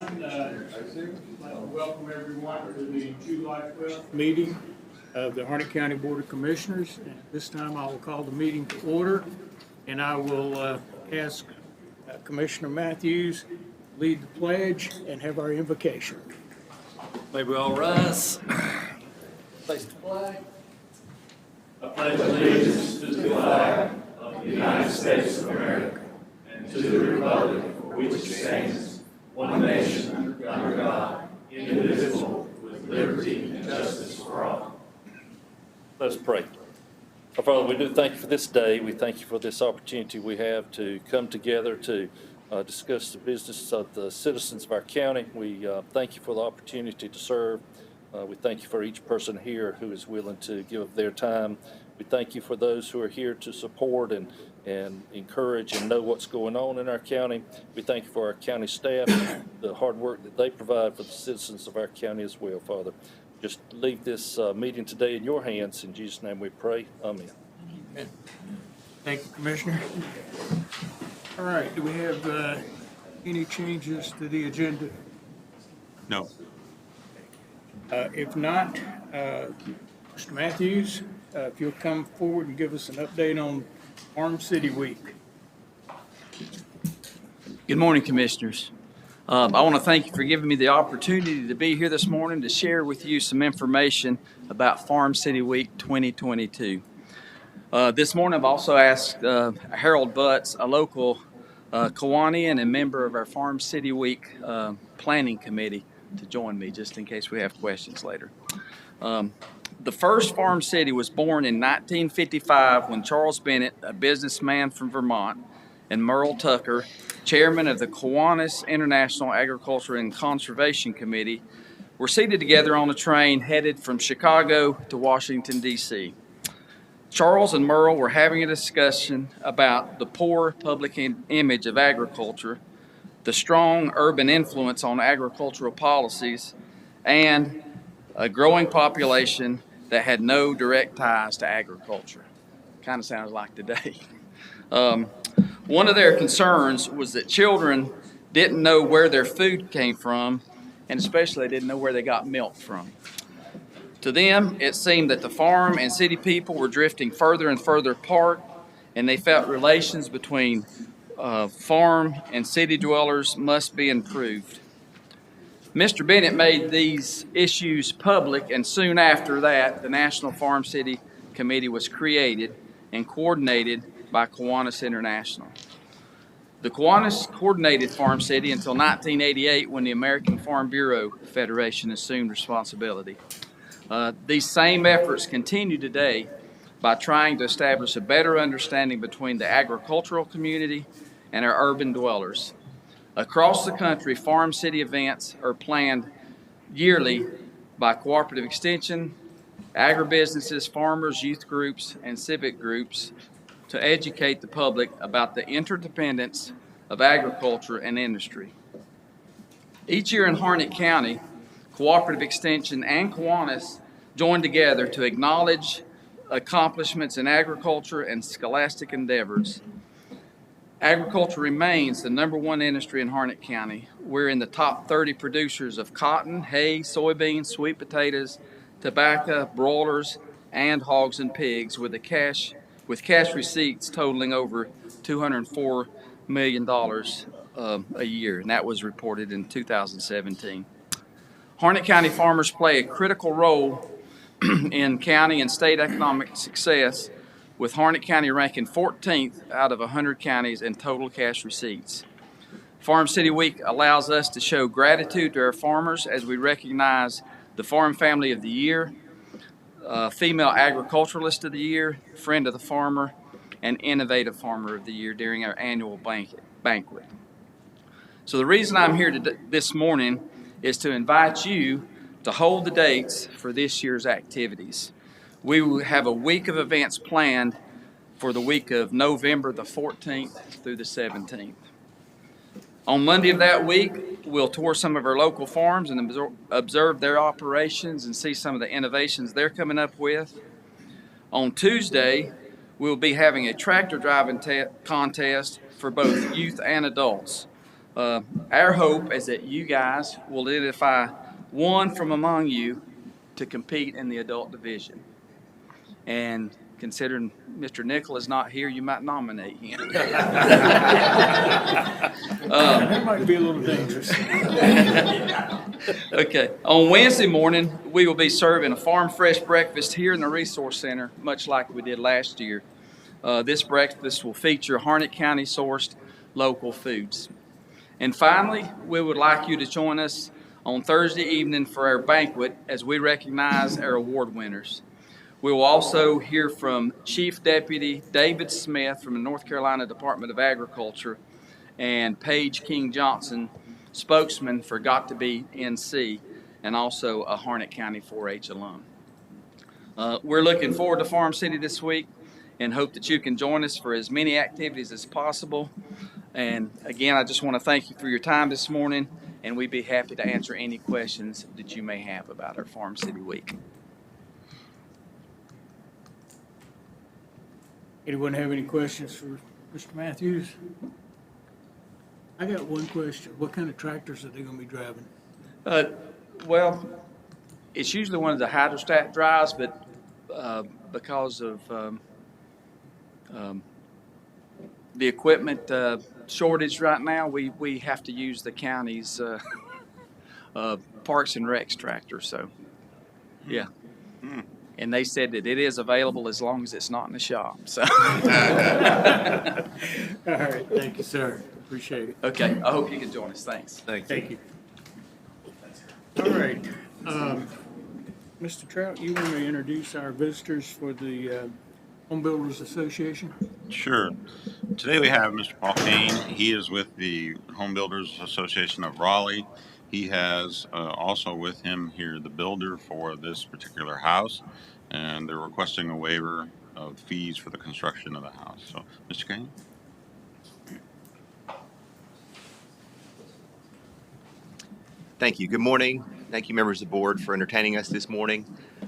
I'd like to welcome everyone to the July 12th meeting of the Harnett County Board of Commissioners. And this time I will call the meeting to order, and I will ask Commissioner Matthews to lead the pledge and have our invocation. May we all rise. Face the flag. I pledge allegiance to the flag of the United States of America and to the republic for which it stands, one nation, under God, indivisible, with liberty and justice for all. Let us pray. Our Father, we do thank you for this day. We thank you for this opportunity we have to come together to discuss the business of the citizens of our county. We thank you for the opportunity to serve. We thank you for each person here who is willing to give of their time. We thank you for those who are here to support and encourage and know what's going on in our county. We thank you for our county staff, the hard work that they provide for the citizens of our county as well, Father. Just leave this meeting today in your hands. In Jesus' name we pray. Amen. Amen. Thank you, Commissioner. All right, do we have any changes to the agenda? No. If not, Mr. Matthews, if you'll come forward and give us an update on Farm City Week. Good morning, Commissioners. I want to thank you for giving me the opportunity to be here this morning to share with you some information about Farm City Week 2022. This morning I've also asked Harold Butts, a local Kiwanian and member of our Farm City Week planning committee, to join me just in case we have questions later. The first Farm City was born in 1955 when Charles Bennett, a businessman from Vermont, and Merle Tucker, chairman of the Kiwanis International Agriculture and Conservation Committee, were seated together on a train headed from Chicago to Washington, D.C. Charles and Merle were having a discussion about the poor public image of agriculture, the strong urban influence on agricultural policies, and a growing population that had no direct ties to agriculture. Kind of sounds like today. One of their concerns was that children didn't know where their food came from, and especially they didn't know where they got milk from. To them, it seemed that the farm and city people were drifting further and further apart, and they felt relations between farm and city dwellers must be improved. Mr. Bennett made these issues public, and soon after that, the National Farm City Committee was created and coordinated by Kiwanis International. The Kiwanis coordinated Farm City until 1988, when the American Farm Bureau Federation assumed responsibility. These same efforts continue today by trying to establish a better understanding between the agricultural community and our urban dwellers. Across the country, Farm City events are planned yearly by cooperative extension, agribusinesses, farmers, youth groups, and civic groups to educate the public about the interdependence of agriculture and industry. Each year in Harnett County, cooperative extension and Kiwanis join together to acknowledge accomplishments in agriculture and scholastic endeavors. Agriculture remains the #1 industry in Harnett County. We're in the top 30 producers of cotton, hay, soybeans, sweet potatoes, tobacco, broilers, and hogs and pigs, with cash receipts totaling over $204 million a year, and that was reported in 2017. Harnett County farmers play a critical role in county and state economic success, with Harnett County ranking 14th out of 100 counties in total cash receipts. Farm City Week allows us to show gratitude to our farmers as we recognize the Farm Family of the Year, Female Agriculturalist of the Year, Friend of the Farmer, and Innovative Farmer of the Year during our annual banquet. So the reason I'm here this morning is to invite you to hold the dates for this year's activities. We will have a week of events planned for the week of November the 14th through the 17th. On Monday of that week, we'll tour some of our local farms and observe their operations and see some of the innovations they're coming up with. On Tuesday, we'll be having a tractor driving contest for both youth and adults. Our hope is that you guys will identify one from among you to compete in the adult division. And considering Mr. Nickel is not here, you might nominate him. That might be a little dangerous. Okay. On Wednesday morning, we will be serving a farm fresh breakfast here in the Resource Center, much like we did last year. This breakfast will feature Harnett County sourced local foods. And finally, we would like you to join us on Thursday evening for our banquet as we recognize our award winners. We will also hear from Chief Deputy David Smith from the North Carolina Department of Agriculture and Paige King Johnson, spokesman for Got to Be NC, and also a Harnett County 4-H alum. We're looking forward to Farm City this week and hope that you can join us for as many activities as possible. And again, I just want to thank you for your time this morning, and we'd be happy to answer any questions that you may have about our Farm City Week. Anyone have any questions for Mr. Matthews? I got one question. What kind of tractors are they going to be driving? Well, it's usually one of the hydrostat drives, but because of the equipment shortage right now, we have to use the county's Parks and Recs tractor. So, yeah. And they said that it is available as long as it's not in the shop. So. All right. Thank you, sir. Appreciate it. Okay. I hope you can join us. Thanks. Thank you. All right. Mr. Trout, you want to introduce our visitors for the Homebuilders Association? Sure. Today we have Mr. Paul Kane. He is with the Homebuilders Association of Raleigh. He has also with him here the builder for this particular house, and they're requesting a waiver of fees for the construction of the house. So, Mr. Kane? Thank you. Good morning. Thank you, members of the board, for entertaining us this morning.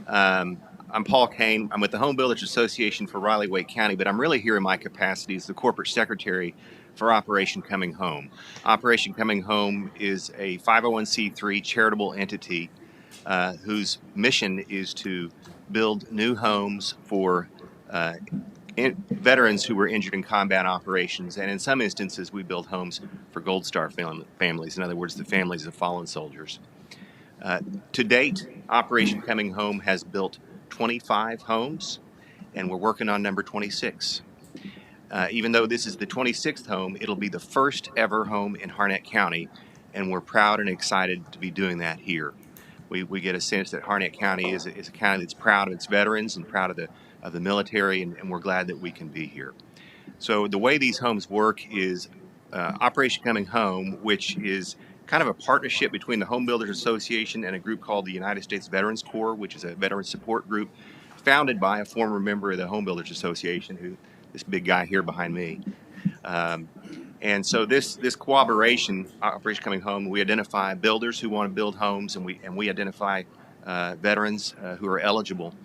I'm Paul Kane. I'm with the Homebuilders Association for Raleigh-Wake County, but I'm really here in my capacity as the corporate secretary for Operation Coming Home. Operation Coming Home is a 501c3 charitable entity whose mission is to build new homes for veterans who were injured in combat operations, and in some instances we build homes for Gold Star families, in other words, the families of fallen soldiers. To date, Operation Coming Home has built 25 homes, and we're working on number 26. Even though this is the 26th home, it'll be the first ever home in Harnett County, and we're proud and excited to be doing that here. We get a sense that Harnett County is a county that's proud of its veterans and proud of the military, and we're glad that we can be here. So the way these homes work is Operation Coming Home, which is kind of a partnership between the Homebuilders Association and a group called the United States Veterans Corps, which is a veteran support group founded by a former member of the Homebuilders Association, this big guy here behind me. And so this cooperation, Operation Coming Home, we identify builders who want to build homes, and we identify veterans who are eligible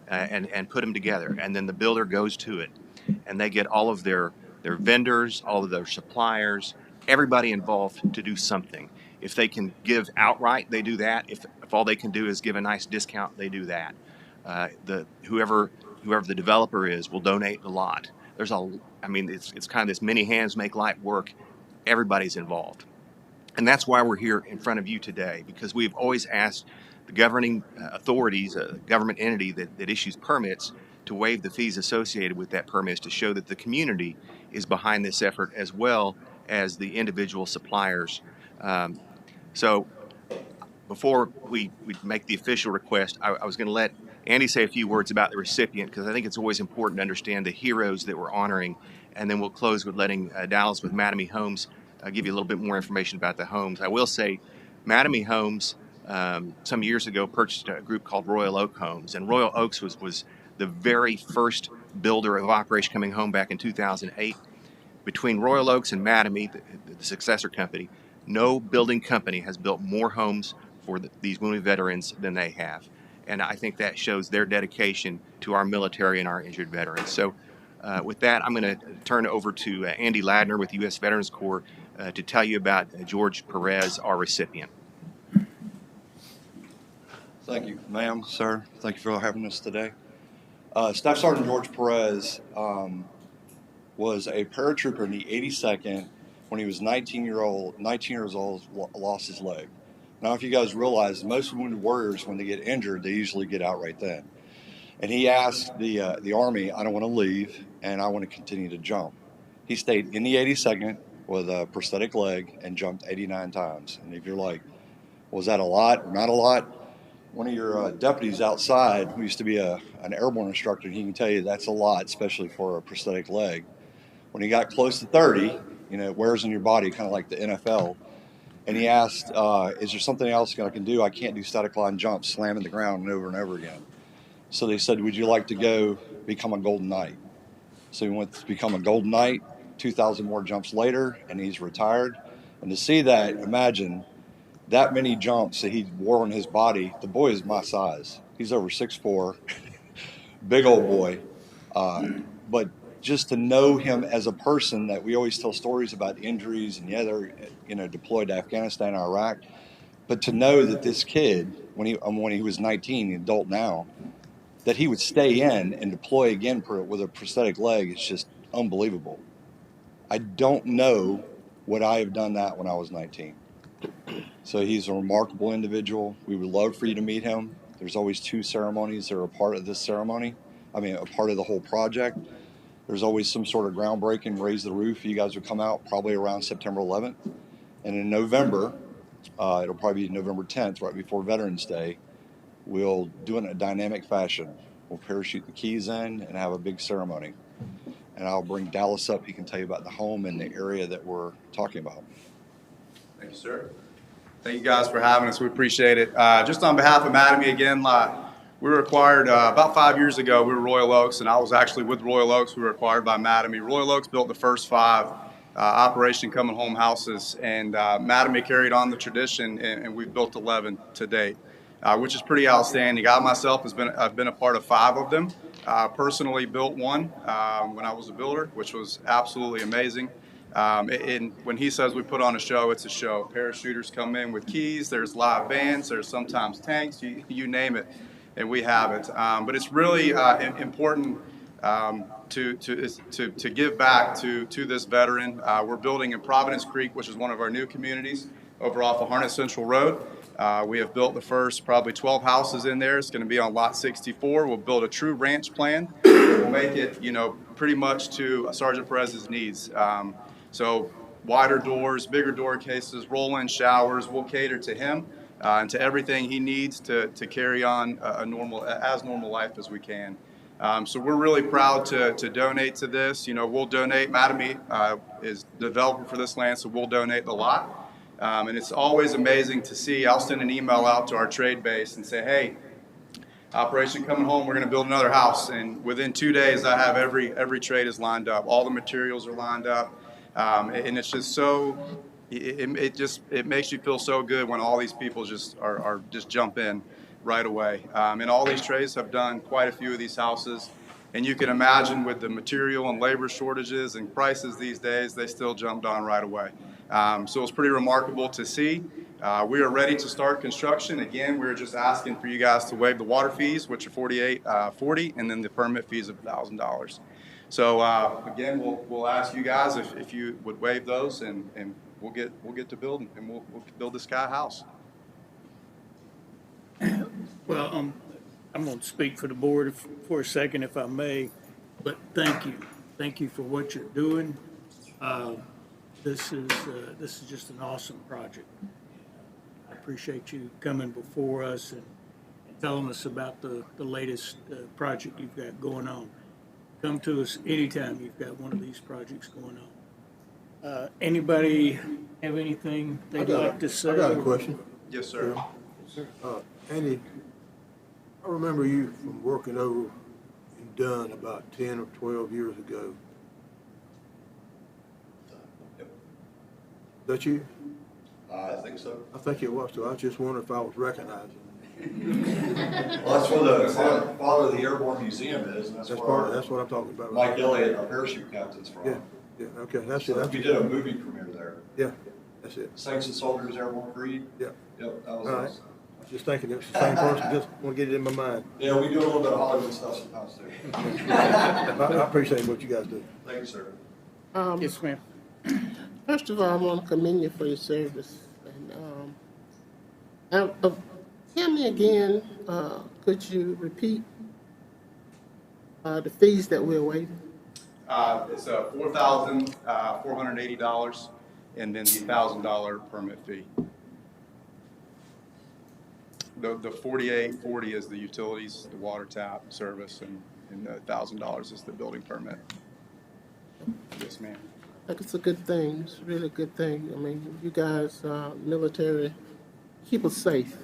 and put them together. And then the builder goes to it, and they get all of their vendors, all of their suppliers, everybody involved to do something. If they can give outright, they do that. If all they can do is give a nice discount, they do that. Whoever the developer is will donate a lot. It's kind of this many hands make light work. Everybody's involved. And that's why we're here in front of you today, because we've always asked the governing authorities, a government entity that issues permits, to waive the fees associated with that permit to show that the community is behind this effort as well as the individual suppliers. So before we make the official request, I was going to let Andy say a few words about the recipient, because I think it's always important to understand the heroes that we're honoring, and then we'll close with letting Dallas with Mattamy Homes give you a little bit more information about the homes. I will say Mattamy Homes some years ago purchased a group called Royal Oak Homes, and Royal Oaks was the very first builder of Operation Coming Home back in 2008. Between Royal Oaks and Mattamy, the successor company, no building company has built more homes for these wounded veterans than they have. And I think that shows their dedication to our military and our injured veterans. So with that, I'm going to turn over to Andy Ladner with U.S. Veterans Corps to tell you about George Perez, our recipient. Thank you, ma'am, sir. Thank you for having us today. Staff Sergeant George Perez was a paratrooper in the 82nd when he was 19 years old, lost his leg. Now, if you guys realize, most wounded warriors, when they get injured, they usually get out right then. And he asked the Army, I don't want to leave, and I want to continue to jump. He stayed in the 82nd with a prosthetic leg and jumped 89 times. And if you're like, was that a lot or not a lot? One of your deputies outside, who used to be an airborne instructor, he can tell you that's a lot, especially for a prosthetic leg. When he got close to 30, it wears on your body, kind of like the NFL. And he asked, is there something else I can do? I can't do static line jumps, slamming the ground and over again. So they said, would you like to go become a Golden Knight? So he went to become a Golden Knight, 2,000 more jumps later, and he's retired. And to see that, imagine that many jumps that he wore on his body. The boy is my size. He's over 6'4", big old boy. But just to know him as a person, that we always tell stories about injuries, and they're deployed to Afghanistan and Iraq. But to know that this kid, when he was 19, an adult now, that he would stay in and deploy again with a prosthetic leg, it's just unbelievable. I don't know would I have done that when I was 19. So he's a remarkable individual. We would love for you to meet him. There's always 2 ceremonies that are a part of this ceremony. A part of the whole project. There's always some sort of groundbreaking, raise the roof. You guys would come out probably around September 11th. And in November, it'll probably be November 10th, right before Veterans Day, we'll do it in a dynamic fashion. We'll parachute the keys in and have a big ceremony. And I'll bring Dallas up. He can tell you about the home and the area that we're talking about. Thank you, sir. Thank you guys for having us. We appreciate it. Just on behalf of Mattamy again, we were acquired about 5 years ago. We were Royal Oaks, and I was actually with Royal Oaks. We were acquired by Mattamy. Royal Oaks built the first 5 Operation Coming Home houses, and Mattamy carried on the tradition, and we've built 11 to date, which is pretty outstanding. I myself I've been a part of 5 of them. Personally built one when I was a builder, which was absolutely amazing. And when he says we put on a show, it's a show. Parachuters come in with keys. There's live bands. There's sometimes tanks. You name it, and we have it. But it's really important to give back to this veteran. We're building in Providence Creek, which is one of our new communities over off of Harnett Central Road. We have built the first probably 12 houses in there. It's going to be on lot 64. We'll build a true ranch plan. We'll make it, pretty much to Sergeant Perez's needs. So wider doors, bigger door cases, roll-in showers. We'll cater to him and to everything he needs to carry on as normal life as we can. So we're really proud to donate to this. We'll donate. Mattamy is the developer for this land, so we'll donate the lot. And it's always amazing to see. I'll send an email out to our trade base and say, hey, Operation Coming Home, we're going to build another house. And within 2 days, I have every trade is lined up. All the materials are lined up. And it's just so, it makes you feel so good when all these people just jump in right away. And all these trades have done quite a few of these houses. And you can imagine with the material and labor shortages and prices these days, they still jumped on right away. So it's pretty remarkable to see. We are ready to start construction. Again, we're just asking for you guys to waive the water fees, which are $48.40, and then the permit fees of $1,000. So again, we'll ask you guys if you would waive those, and we'll get to building, and we'll build this guy a house. Well, I'm going to speak for the board for a second, if I may, but thank you. Thank you for what you're doing. This is just an awesome project. I appreciate you coming before us and telling us about the latest project you've got going on. Come to us anytime you've got one of these projects going on. Anybody have anything they'd like to say? I got a question. Yes, sir. Andy, I remember you from working over in Dunn about 10 or 12 years ago. That you? I think so. I think it was, so I was just wondering if I was recognizing. Well, that's where the father of the Airborne Museum is, and that's That's where what I'm talking about. Mike Elliott, our parachute captain's from. Yeah. Yeah, okay, that's it. So we did a movie premiere there. Yeah, that's it. Saints and Soldiers, Airborne Creed. Yeah. Yep, that was All right. us. I was just thinking it was the same person, just want to get it in my mind. Yeah, we do a little bit of Hollywood stuff sometimes too. I appreciate what you guys do. Thank you, sir. Yes, ma'am. First of all, I want to commend you for your service. And tell me again, could you repeat the fees that we're waiving? It's $4,480 and then the $1,000 permit fee. The $4,840 is the utilities, the water tap service, and the $1,000 is the building permit. Yes, ma'am. I think it's a good thing. It's a really good thing. I mean, you guys, military, keep us safe,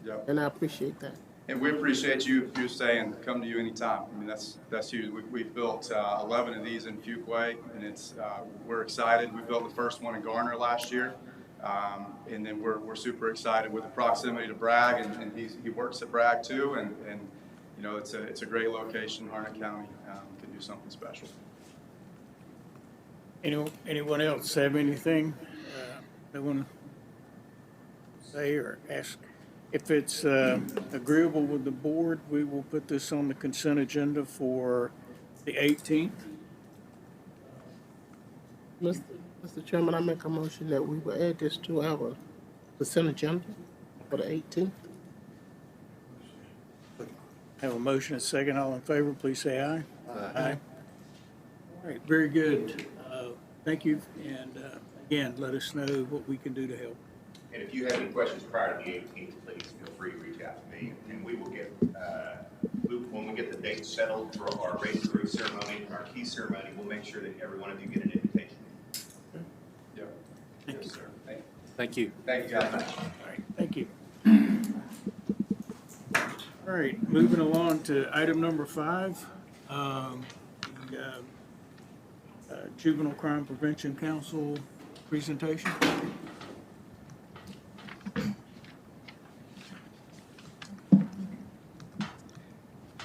Yep. and I appreciate that. And we appreciate you saying come to you anytime. I mean, that's huge. We've built 11 of these in Fuquay, and it's we're excited. We built the first one in Garner last year, and then we're super excited with the proximity to Bragg, and he works at Bragg too, and you know it's a great location. Harnett County can do something special. Anyone else have anything they want to say or ask? If it's agreeable with the board, we will put this on the consent agenda for the 18th. Mr. Chairman, I make a motion that we will add this to our consent agenda for the 18th. Have a motion and a second. All in favor, please say aye. Aye. All right, very good. Thank you. And again, let us know what we can do to help. And if you have any questions prior to the 18th, please feel free to reach out to me, and we will get, when we get the date settled for our raise-through ceremony, our key ceremony, we'll make sure that every one of you get an invitation. Yep. Thank you. Sir. Thank you. Thank you guys. All right, thank you. All right, moving along to item number 5. The Juvenile Crime Prevention Council presentation.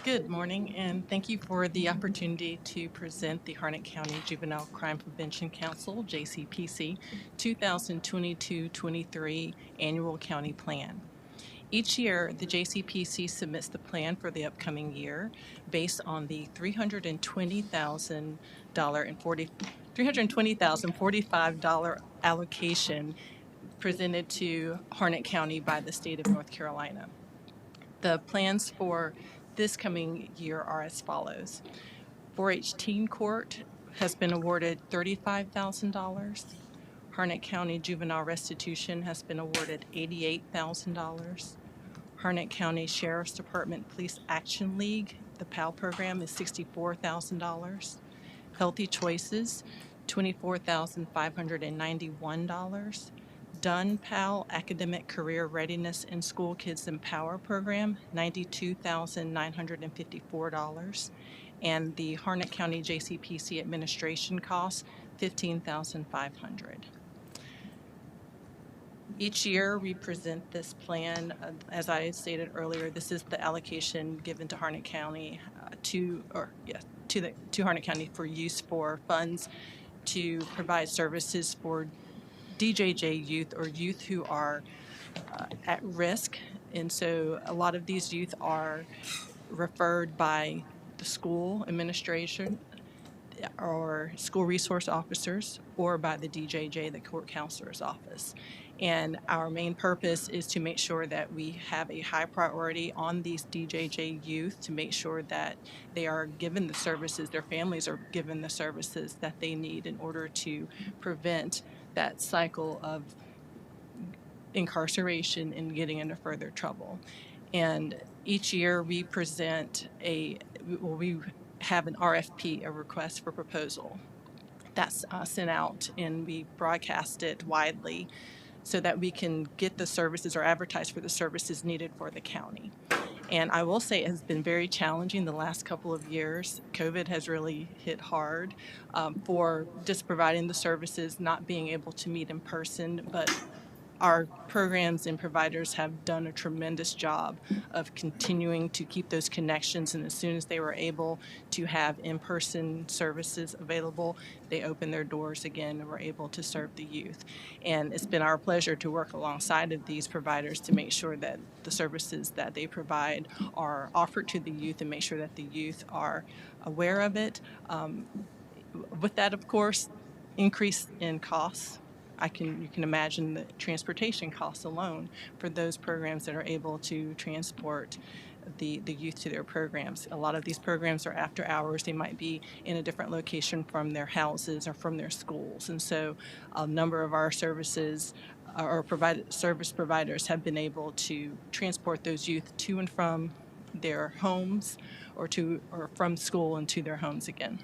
Good morning, and thank you for the opportunity to present the Harnett County Juvenile Crime Prevention Council, Jcpc, 2022-23 Annual County Plan. Each year, the Jcpc submits the plan for the upcoming year based on the $320,045 allocation presented to Harnett County by the state of North Carolina. The plans for this coming year are as follows. 4-H Teen Court has been awarded $35,000. Harnett County Juvenile Restitution has been awarded $88,000. Harnett County Sheriff's Department Police Action League, the PAL program, is $64,000. Healthy Choices, $24,591. Done PAL Academic Career Readiness and School Kids Empower program, $92,954. And the Harnett County Jcpc administration costs, $15,500. Each year we present this plan. As I stated earlier, this is the allocation given to Harnett County to Harnett County for use for funds to provide services for DJJ youth, or youth who are at risk. And so a lot of these youth are referred by the school administration or school resource officers, or by the DJJ, the court counselor's office. And our main purpose is to make sure that we have a high priority on these DJJ youth, to make sure that they are given the services, their families are given the services that they need in order to prevent that cycle of incarceration and getting into further trouble. And each year we present we have an RFP, a request for proposal, that's sent out, and we broadcast it widely so that we can get the services or advertise for the services needed for the county. And I will say it has been very challenging the last couple of years. COVID has really hit hard for just providing the services, not being able to meet in person, but our programs and providers have done a tremendous job of continuing to keep those connections, and as soon as they were able to have in-person services available, they opened their doors again and were able to serve the youth. And it's been our pleasure to work alongside of these providers to make sure that the services that they provide are offered to the youth and make sure that the youth are aware of it. With that, of course, increase in costs. You can imagine the transportation costs alone for those programs that are able to transport the youth to their programs. A lot of these programs are after hours. They might be in a different location from their houses or from their schools. And so a number of our services or service providers have been able to transport those youth to and from their homes or from school and to their homes again.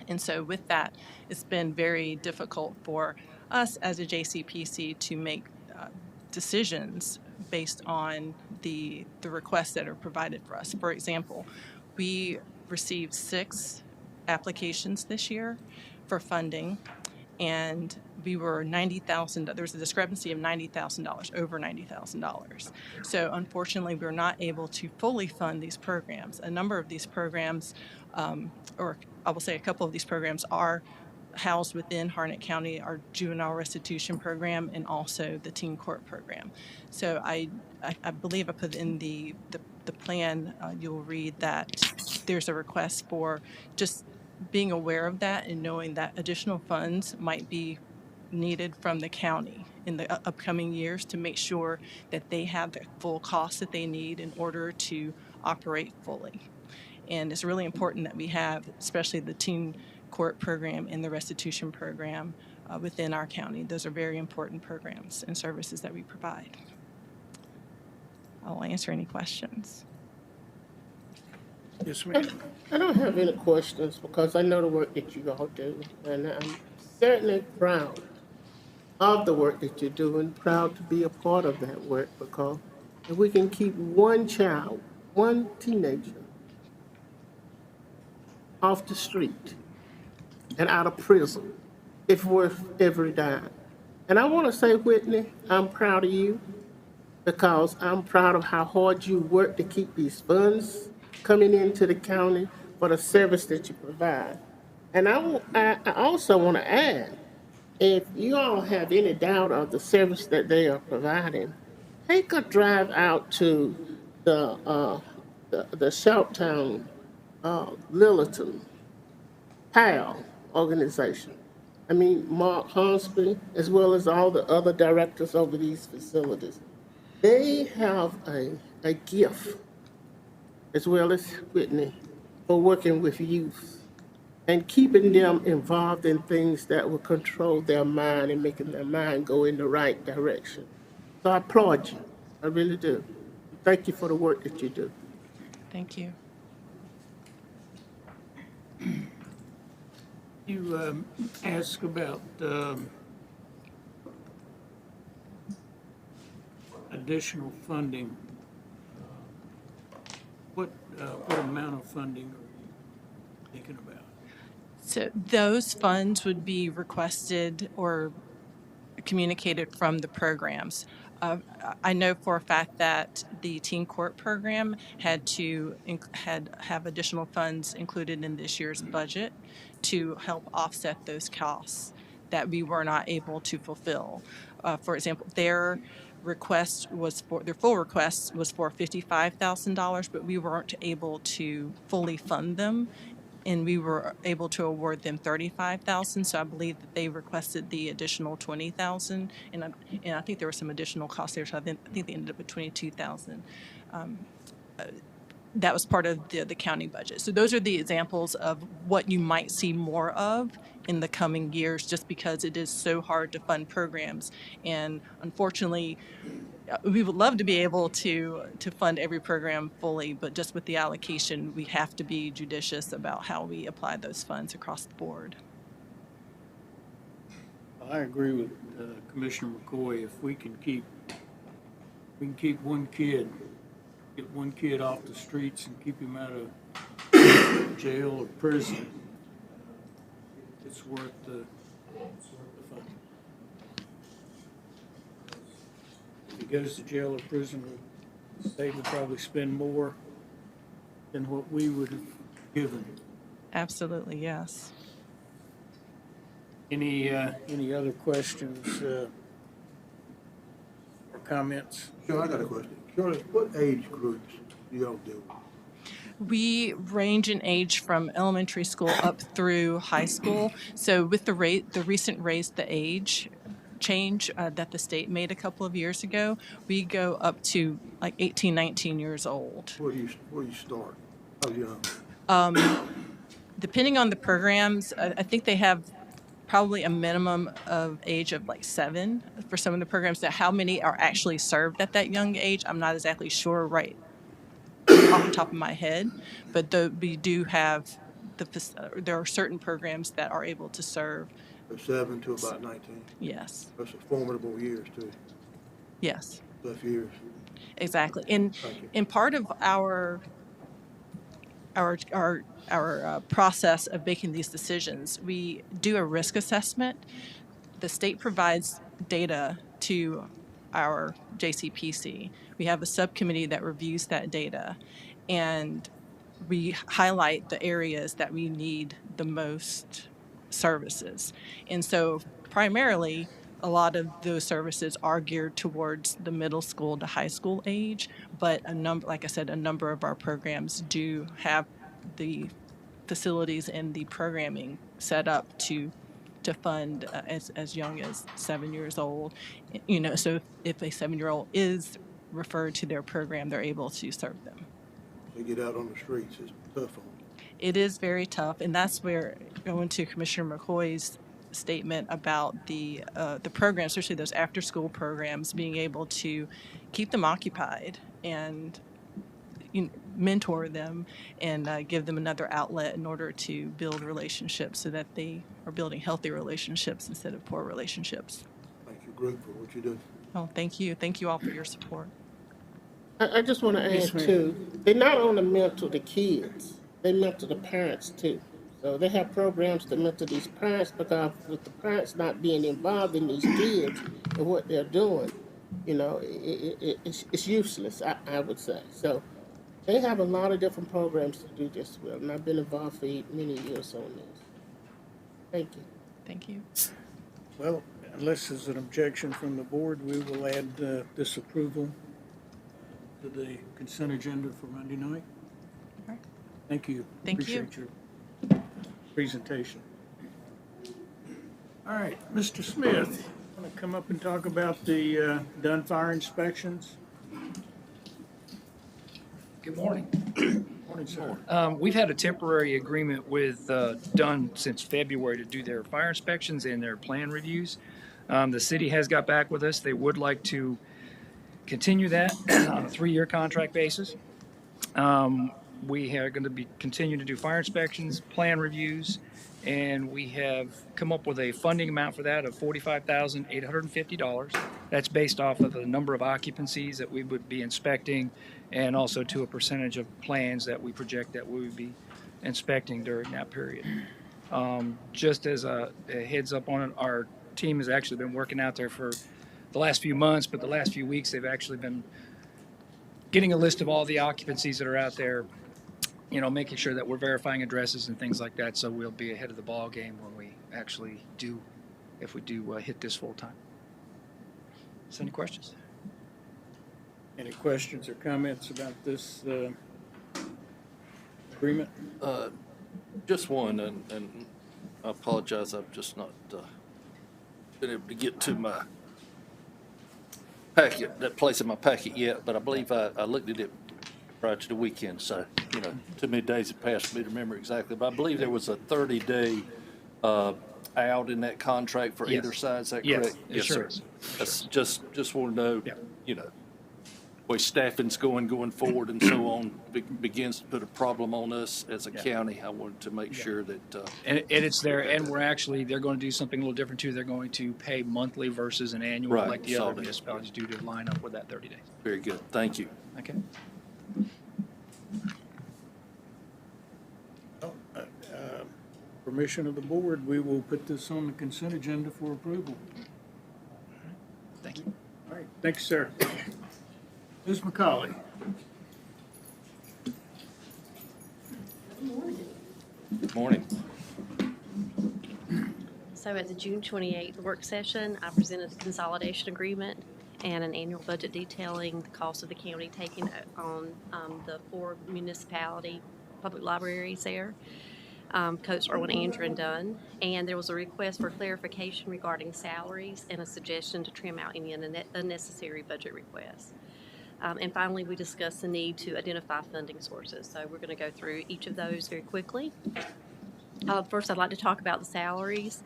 And so with that, it's been very difficult for us as a Jcpc to make decisions based on the requests that are provided for us. For example, we received 6 applications this year for funding, and we were $90,000. There was a discrepancy of $90,000, over $90,000. So unfortunately, we're not able to fully fund these programs. A number of these programs, or I will say a couple of these programs, are housed within Harnett County, our juvenile restitution program, and also the teen court program. So I believe I put in the plan, you'll read that there's a request for just being aware of that and knowing that additional funds might be needed from the county in the upcoming years to make sure that they have the full costs that they need in order to operate fully. And it's really important that we have, especially the teen court program and the restitution program within our county. Those are very important programs and services that we provide. I'll answer any questions. Yes, ma'am. I don't have any questions because I know the work that you all do, and I'm certainly proud of the work that you're doing, proud to be a part of that work, because if we can keep one child, one teenager off the street and out of prison, it's worth every dime. And I want to say, Whitney, I'm proud of you because I'm proud of how hard you work to keep these funds coming into the county for the service that you provide. And I also want to add, if you all have any doubt of the service that they are providing, take a drive out to the Shouttown, Littleton, PAL organization. I mean, Mark Hornsby, as well as all the other directors over these facilities. They have a gift, as well as Whitney, for working with youth and keeping them involved in things that will control their mind and making their mind go in the right direction. So I applaud you. I really do. Thank you for the work that you do. Thank you. You asked about additional funding. What amount of funding are you thinking about? So those funds would be requested or communicated from the programs. I know for a fact that the teen court program had to have additional funds included in this year's budget to help offset those costs that we were not able to fulfill. For example, their full request was for $55,000, but we weren't able to fully fund them, and we were able to award them $35,000. So I believe that they requested the additional $20,000, and I think there were some additional costs there. So I think they ended up with $22,000. That was part of the county budget. So those are the examples of what you might see more of in the coming years, just because it is so hard to fund programs. And unfortunately, we would love to be able to fund every program fully, but just with the allocation, we have to be judicious about how we apply those funds across the board. I agree with Commissioner McCoy. If we can keep one kid, get one kid off the streets and keep him out of jail or prison, it's worth the funding. if he goes to jail or prison, the state would probably spend more than what we would have given. Absolutely, yes. Any other questions or comments? Sure, I got a question. Shirley, what age groups do y'all deal with? We range in age from elementary school up through high school. So with the recent raise the age change that the state made a couple of years ago, we go up to like 18, 19 years old. Where do you start? How young? Depending on the programs, I think they have probably a minimum of age of like 7 for some of the programs. That how many are actually served at that young age, I'm not exactly sure right off the top of my head, but we do have there are certain programs that are able to serve. From 7 to about 19? Yes. That's a formidable years, too. Yes. Tough years. Exactly. And part of our process of making these decisions, we do a risk assessment. The state provides data to our Jcpc. We have a subcommittee that reviews that data, and we highlight the areas that we need the most services. And so primarily, a lot of those services are geared towards the middle school to high school age, but like I said, a number of our programs do have the facilities and the programming set up to fund as young as 7 years old. You know, so if a 7-year-old is referred to their program, they're able to serve them. They get out on the streets, it's tough on them. It is very tough, and that's where going to Commissioner McCoy's statement about the programs, especially those after-school programs, being able to keep them occupied and mentor them and give them another outlet in order to build relationships so that they are building healthy relationships instead of poor relationships. Thank you, group, for what you do. Oh, thank you. Thank you all for your support. I just want to add too, they not only mentor the kids, they mentor the parents too. So they have programs to mentor these parents, because with the parents not being involved in these kids and what they're doing, you know, it's useless, I would say. So they have a lot of different programs to do this with, and I've been involved for many years on this. Thank you. Thank you. Well, unless there's an objection from the board, we will add this approval to the consent agenda for Monday night. All right. Thank you. Thank you. Appreciate your presentation. All right, Mr. Smith, want to come up and talk about the done fire inspections? Good morning. Morning, sir. We've had a temporary agreement with Dunn since February to do their fire inspections and their plan reviews. The city has got back with us. They would like to continue that on a 3-year contract basis. We are going to be continuing to do fire inspections, plan reviews, and we have come up with a funding amount for that of $45,850. That's based off of the number of occupancies that we would be inspecting, and also to a percentage of plans that we project that we would be inspecting during that period. Just as a heads up on it, our team has actually been working out there for the last few months, but the last few weeks they've actually been getting a list of all the occupancies that are out there, you know, making sure that we're verifying addresses and things like that, so we'll be ahead of the ball game when we actually do, if we do hit this full time. So any questions? Any questions or comments about this agreement? Just one, and I apologize, I've just not been able to get to my packet, that place in my packet yet, but I believe I looked at it prior to the weekend, so, you know, too many days have passed for me to remember exactly, but I believe there was a 30-day out in that contract for either side, is that correct? Yes, sure is. That's just want to know, Yeah. you know, way staffing's going forward and so on, begins to put a problem on us as a county. I wanted to make sure that. And it's there, and they're going to do something a little different too. They're going to pay monthly versus an annual, Right, like the other solid. municipalities do, to line up with that 30 days. Very good, thank you. Okay. Permission of the board, we will put this on the consent agenda for approval. Thank you. All right. Thank you, sir. Ms. McCauley. Good morning. So at the June 28th work session, I presented the consolidation agreement and an annual budget detailing the cost of the county taking on the 4 municipality public libraries there, Coates, Irwin, Andrew, and Dunn. And there was a request for clarification regarding salaries and a suggestion to trim out any unnecessary budget requests. And finally, we discussed the need to identify funding sources. So we're going to go through each of those very quickly. First, I'd like to talk about the salaries.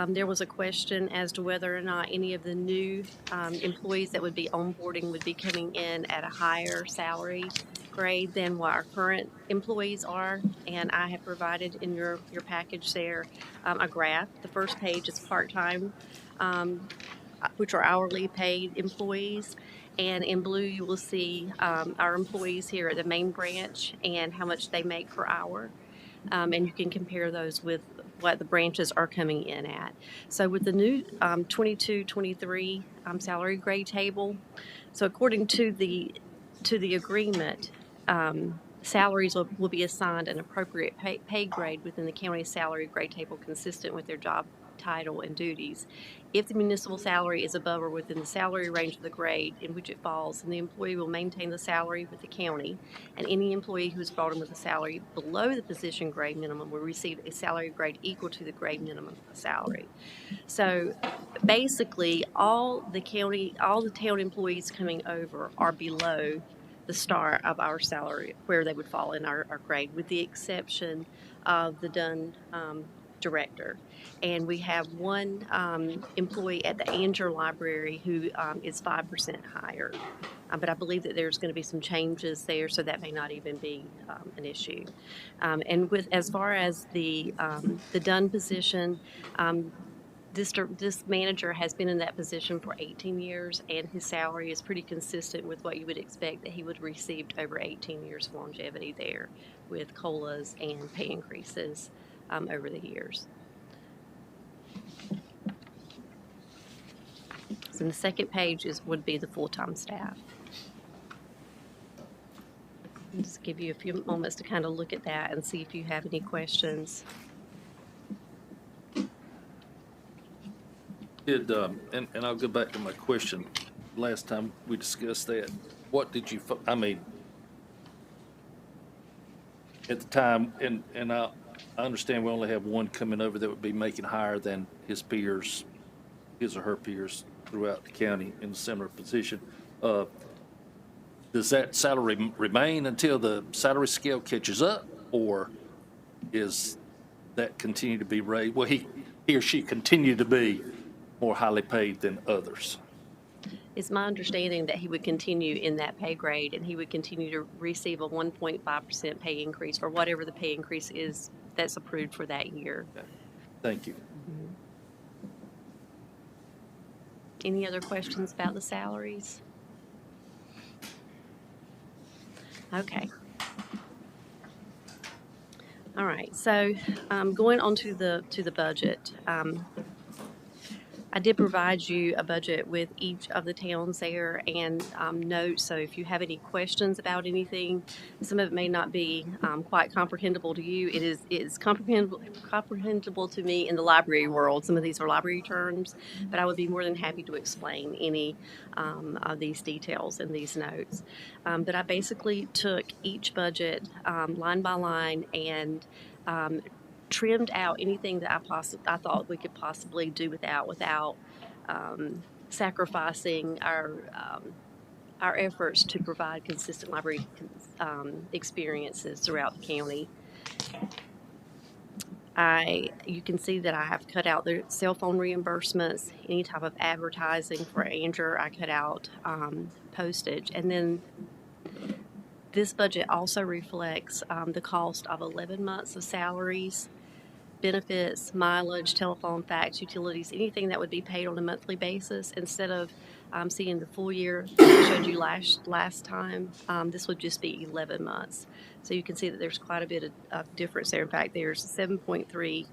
There was a question as to whether or not any of the new employees that would be onboarding would be coming in at a higher salary grade than what our current employees are. And I have provided in your package there a graph. The first page is part-time, which are hourly paid employees. And in blue, you will see our employees here at the main branch and how much they make per hour. And you can compare those with what the branches are coming in at. So with the new 22-23 salary grade table, so according to the agreement, salaries will be assigned an appropriate pay grade within the county salary grade table consistent with their job title and duties. If the municipal salary is above or within the salary range of the grade in which it falls, then the employee will maintain the salary with the county, and any employee who is brought in with a salary below the position grade minimum will receive a salary grade equal to the grade minimum salary. So basically, all the town employees coming over are below the star of our salary, where they would fall in our grade, with the exception of the Dunn director. And we have one employee at the Anger Library who is 5% higher. But I believe that there's going to be some changes there, so that may not even be an issue. And as far as the Dunn position, this manager has been in that position for 18 years, and his salary is pretty consistent with what you would expect that he would have received over 18 years of longevity there, with COLAs and pay increases over the years. So the second page would be the full-time staff. I'll just give you a few moments to kind of look at that and see if you have any questions. And I'll go back to my question. Last time we discussed that, what did you, at the time, and I understand we only have one coming over that would be making higher than his peers, his or her peers throughout the county in a similar position. Does that salary remain until the salary scale catches up, or is that continue to be raised? Will he or she continue to be more highly paid than others? It's my understanding that he would continue in that pay grade, and he would continue to receive a 1.5% pay increase, or whatever the pay increase is that's approved for that year. Okay. Thank you. Mm-hmm. Any other questions about the salaries? Okay. All right. So going on to the budget. I did provide you a budget with each of the towns there and notes, so if you have any questions about anything, some of it may not be quite comprehensible to you. It is comprehensible to me in the library world. Some of these are library terms, but I would be more than happy to explain any of these details in these notes. But I basically took each budget line by line and trimmed out anything that I thought we could possibly do without sacrificing our efforts to provide consistent library experiences throughout the county. You can see that I have cut out the cell phone reimbursements, any type of advertising for Anger. I cut out postage, and then this budget also reflects the cost of 11 months of salaries, benefits, mileage, telephone, fax, utilities, anything that would be paid on a monthly basis. Instead of seeing the full year that I showed you last time, this would just be 11 months. So you can see that there's quite a bit of difference there. In fact, there's a 7.3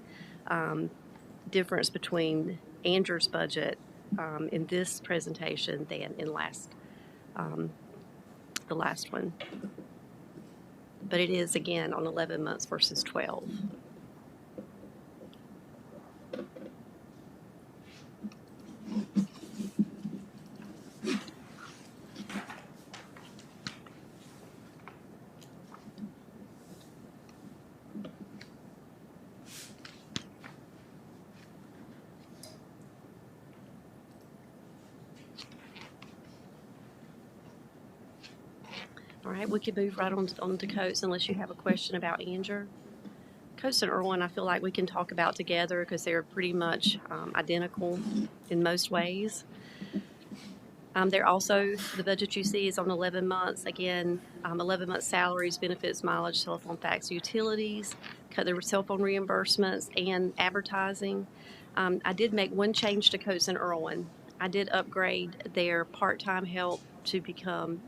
difference between Andrew's budget in this presentation than in the last one. But it is, again, on 11 months versus 12. All right, we can move right on to Coates unless you have a question about Anger. Coates and Irwin, I feel like we can talk about together because they're pretty much identical in most ways. They're also, the budget you see is on 11 months. Again, 11 months salaries, benefits, mileage, telephone, fax, utilities, cut their cell phone reimbursements, and advertising. I did make one change to Coates and Irwin. I did upgrade their part-time help to become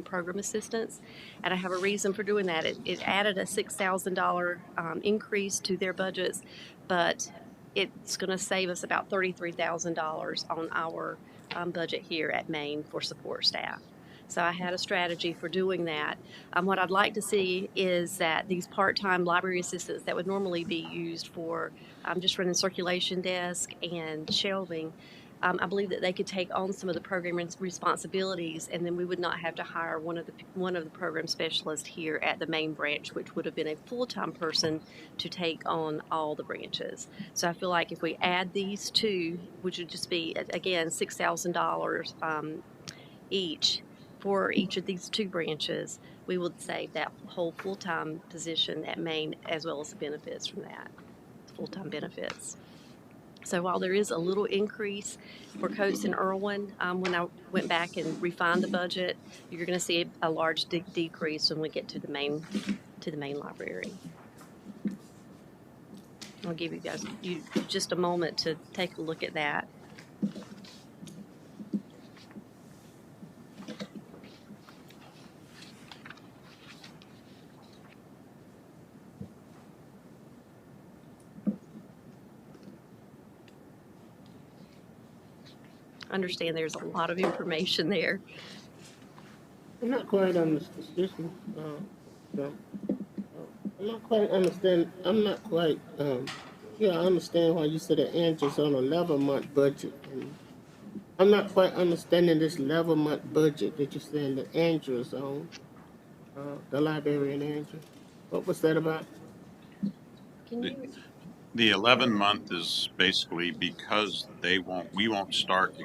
program assistants, and I have a reason for doing that. It added a $6,000 increase to their budgets, but it's going to save us about $33,000 on our budget here at Maine for support staff. So I had a strategy for doing that. What I'd like to see is that these part-time library assistants that would normally be used for just running circulation desk and shelving, I believe that they could take on some of the program responsibilities, and then we would not have to hire one of the program specialists here at the main branch, which would have been a full-time person to take on all the branches. So I feel like if we add these two, which would just be, again, $6,000 each for each of these two branches, we would save that whole full-time position at Maine, as well as the benefits from that, full-time benefits. So while there is a little increase for Coates and Irwin, when I went back and refined the budget, you're going to see a large decrease when we get to the main library. I'll give you guys just a moment to take a look at that. Understand there's a lot of information there. I'm not quite understanding. I understand why you said the Andrew's on an 11-month budget. I'm not quite understanding this 11-month budget that you're saying that Andrew's on, the librarian Andrew. What was that about? The 11-month is basically because we won't start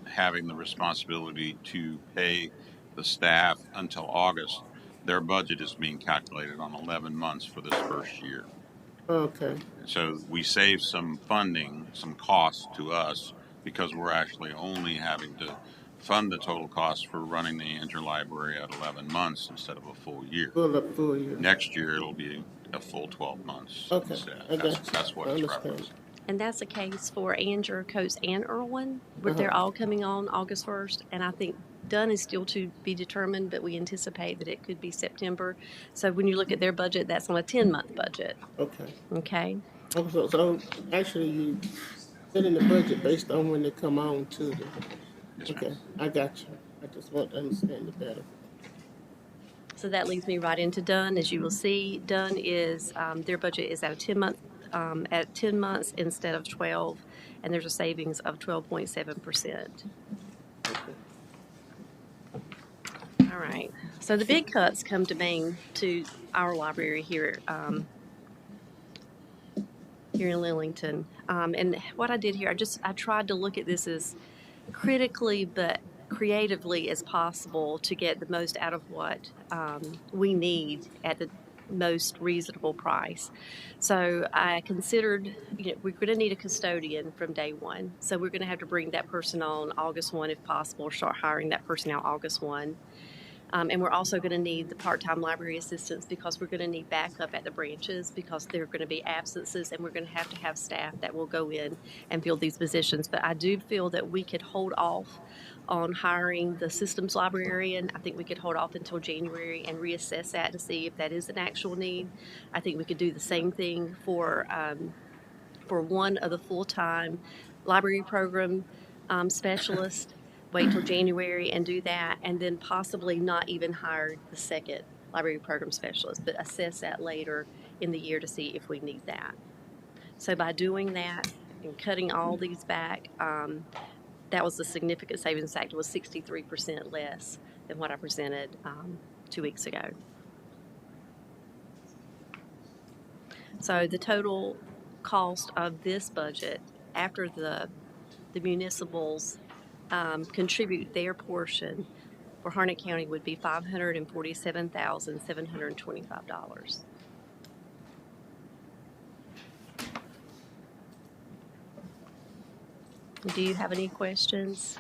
having the responsibility to pay the staff until August. Their budget is being calculated on 11 months for this first year. Okay. So we save some funding, some costs to us because we're actually only having to fund the total cost for running the interlibrary at 11 months instead of a full year. Full year. Next year it'll be a full 12 months. Okay, I got you. That's what it's referenced. And that's the case for Anger, Coates, and Irwin, where they're all coming on August 1st. And I think Dunn is still to be determined, but we anticipate that it could be September. So when you look at their budget, that's on a 10-month budget. Okay. Okay. So actually you set in the budget based on when they come on to the... Yes, okay, ma'am. I got you. I just want to understand it better. So that leads me right into Dunn. As you will see, Dunn is, their budget is at 10 months instead of 12, and there's a savings of 12.7%. Okay. All right. So the big cuts come to Maine, to our library here, here in Lillington. And what I did here, I tried to look at this as critically but creatively as possible to get the most out of what we need at the most reasonable price. So I considered, we're going to need a custodian from day one. So we're going to have to bring that person on August 1 if possible, or start hiring that person out August 1. And we're also going to need the part-time library assistants because we're going to need backup at the branches because there are going to be absences, and we're going to have staff that will go in and fill these positions. But I do feel that we could hold off on hiring the systems librarian. I think we could hold off until January and reassess that to see if that is an actual need. I think we could do the same thing for one of the full-time library program specialist, wait till January and do that, and then possibly not even hire the second library program specialist, but assess that later in the year to see if we need that. So by doing that and cutting all these back, that was a significant savings. In fact, it was 63% less than what I presented 2 weeks ago. So the total cost of this budget, after the municipals contribute their portion for Harnett County, would be $547,725. Do you have any questions?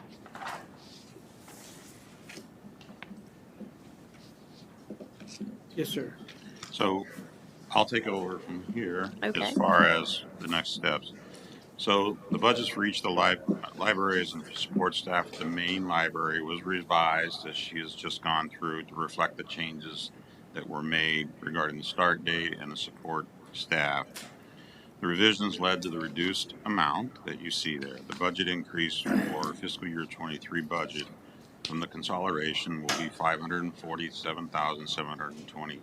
Yes, sir. So I'll take over from here Okay. as far as the next steps. So the budgets for each of the libraries and support staff at the main library was revised as she has just gone through to reflect the changes that were made regarding the start date and the support staff. The revisions led to the reduced amount that you see there. The budget increase for fiscal year 23 budget from the consolidation will be $547,725.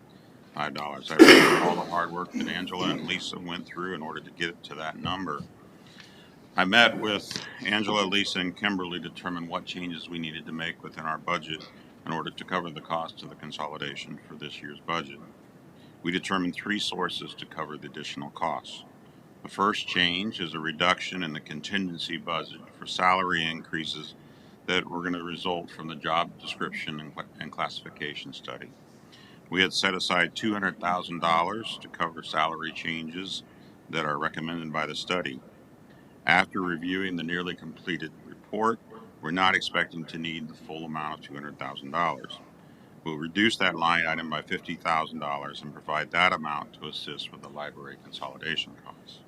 I appreciate all the hard work that Angela and Lisa went through in order to get it to that number. I met with Angela, Lisa, and Kimberly to determine what changes we needed to make within our budget in order to cover the cost of the consolidation for this year's budget. We determined 3 sources to cover the additional costs. The first change is a reduction in the contingency budget for salary increases that were going to result from the job description and classification study. We had set aside $200,000 to cover salary changes that are recommended by the study. After reviewing the nearly completed report, we're not expecting to need the full amount of $200,000. We'll reduce that line item by $50,000 and provide that amount to assist with the library consolidation costs.